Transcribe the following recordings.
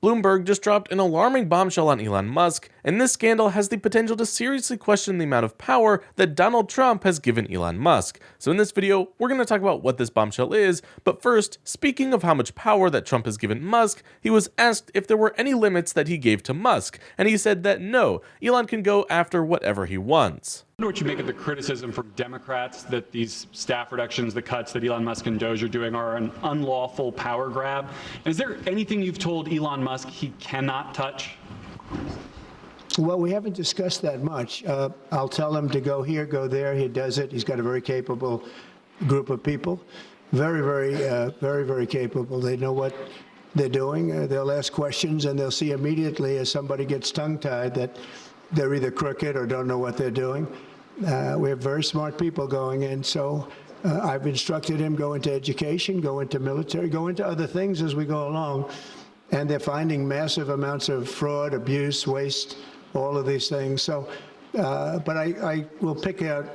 Bloomberg just dropped an alarming bombshell on Elon Musk, and this scandal has the potential to seriously question the amount of power that Donald Trump has given Elon Musk. So in this video, we're going to talk about what this bombshell is, but first, speaking of how much power that Trump has given Musk, he was asked if there were any limits that he gave to Musk, and he said that no, Elon can go after whatever he wants. I wonder what you make of the criticism from Democrats that these staff reductions, the cuts that Elon Musk and Doge are doing are an unlawful power grab. And is there anything you've told Elon Musk he cannot touch? Well, we haven't discussed that much. I'll tell him to go here, go there. He does it. He's got a very capable group of people. Very capable. They know what they're doing. They'll ask questions, and they'll see immediately as somebody gets tongue-tied that they're either crooked or don't know what they're doing. We have very smart people going in, so I've instructed him go into education, go into military, go into other things as we go along, and they're finding massive amounts of fraud, abuse, waste, all of these things. So, but I will pick out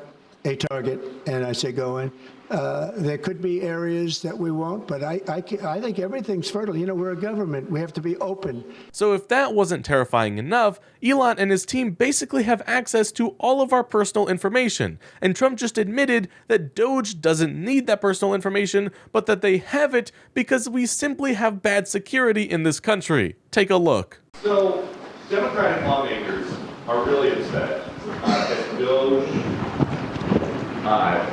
a target, and I say go in. There could be areas that we won't, but I think everything's fertile. You know, we're a government. We have to be open. So if that wasn't terrifying enough, Elon and his team basically have access to all of our personal information. And Trump just admitted that Doge doesn't need that personal information, but that they have it because we simply have bad security in this country. Take a look. So Democratic lawmakers are really upset that Doge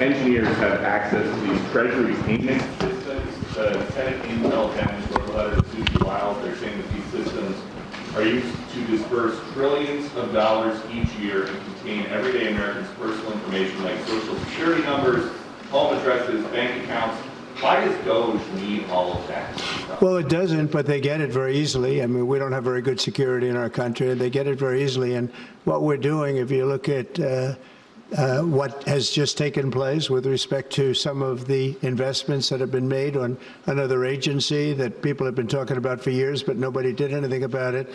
engineers have access to these Treasury payment systems. The Senate Intel Defense wrote a letter to Susie Wiles. They're saying that these systems are used to disperse trillions of dollars each year and contain everyday Americans' personal information like social security numbers, home addresses, bank accounts. Why does Doge need all of that? Well, it doesn't, but they get it very easily. I mean, we don't have very good security in our country, and they get it very easily. And what we're doing, if you look at what has just taken place with respect to some of the investments that have been made on another agency that people have been talking about for years, but nobody did anything about it.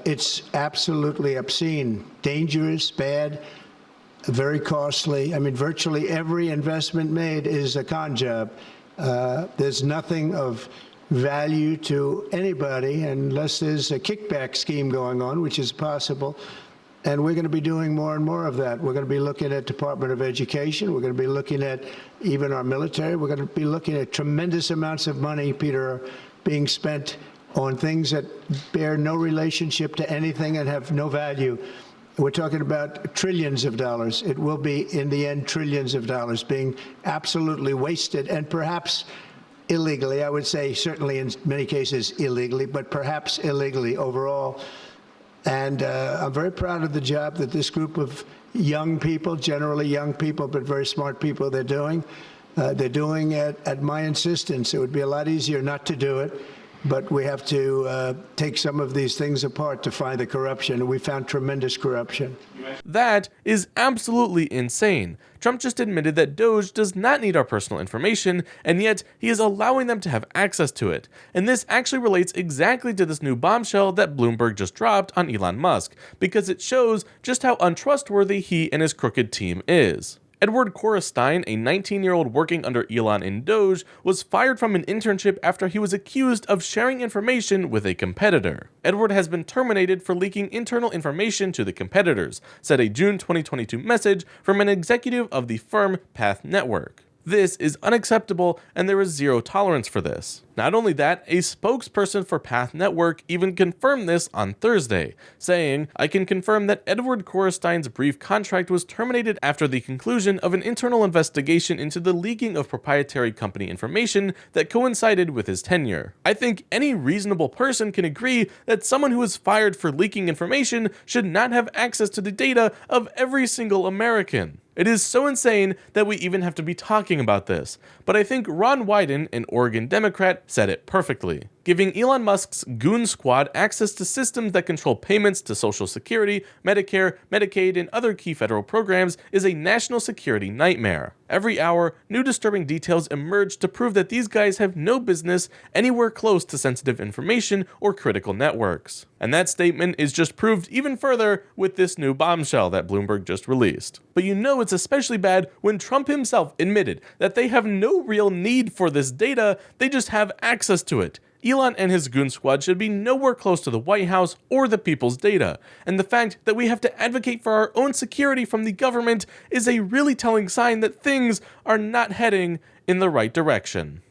It's absolutely obscene, dangerous, bad, very costly. I mean, virtually every investment made is a con job. There's nothing of value to anybody unless there's a kickback scheme going on, which is possible. And we're going to be doing more and more of that. We're going to be looking at Department of Education. We're going to be looking at even our military. We're going to be looking at tremendous amounts of money, Peter, being spent on things that bear no relationship to anything and have no value. We're talking about trillions of dollars. It will be, in the end, trillions of dollars being absolutely wasted and perhaps illegally. I would say certainly in many cases illegally, but perhaps illegally overall. And I'm very proud of the job that this group of young people, generally young people, but very smart people, they're doing. They're doing it at my insistence. It would be a lot easier not to do it, but we have to take some of these things apart to find the corruption. And we found tremendous corruption. That is absolutely insane. Trump just admitted that Doge does not need our personal information, and yet he is allowing them to have access to it. And this actually relates exactly to this new bombshell that Bloomberg just dropped on Elon Musk, because it shows just how untrustworthy he and his crooked team is. Edward Korestein, a 19-year-old working under Elon in Doge, was fired from an internship after he was accused of sharing information with a competitor. Edward has been terminated for leaking internal information to the competitors, said a June 2022 message from an executive of the firm Path Network. This is unacceptable, and there is zero tolerance for this. Not only that, a spokesperson for Path Network even confirmed this on Thursday, saying, "I can confirm that Edward Korestein's brief contract was terminated after the conclusion of an internal investigation into the leaking of proprietary company information that coincided with his tenure. I think any reasonable person can agree that someone who is fired for leaking information should not have access to the data of every single American." It is so insane that we even have to be talking about this, but I think Ron Wyden, an Oregon Democrat, said it perfectly. Giving Elon Musk's goon squad access to systems that control payments to Social Security, Medicare, Medicaid, and other key federal programs is a national security nightmare. Every hour, new disturbing details emerge to prove that these guys have no business anywhere close to sensitive information or critical networks. And that statement is just proved even further with this new bombshell that Bloomberg just released. But you know it's especially bad when Trump himself admitted that they have no real need for this data, they just have access to it. Elon and his goon squad should be nowhere close to the White House or the people's data, and the fact that we have to advocate for our own security from the government is a really telling sign that things are not heading in the right direction.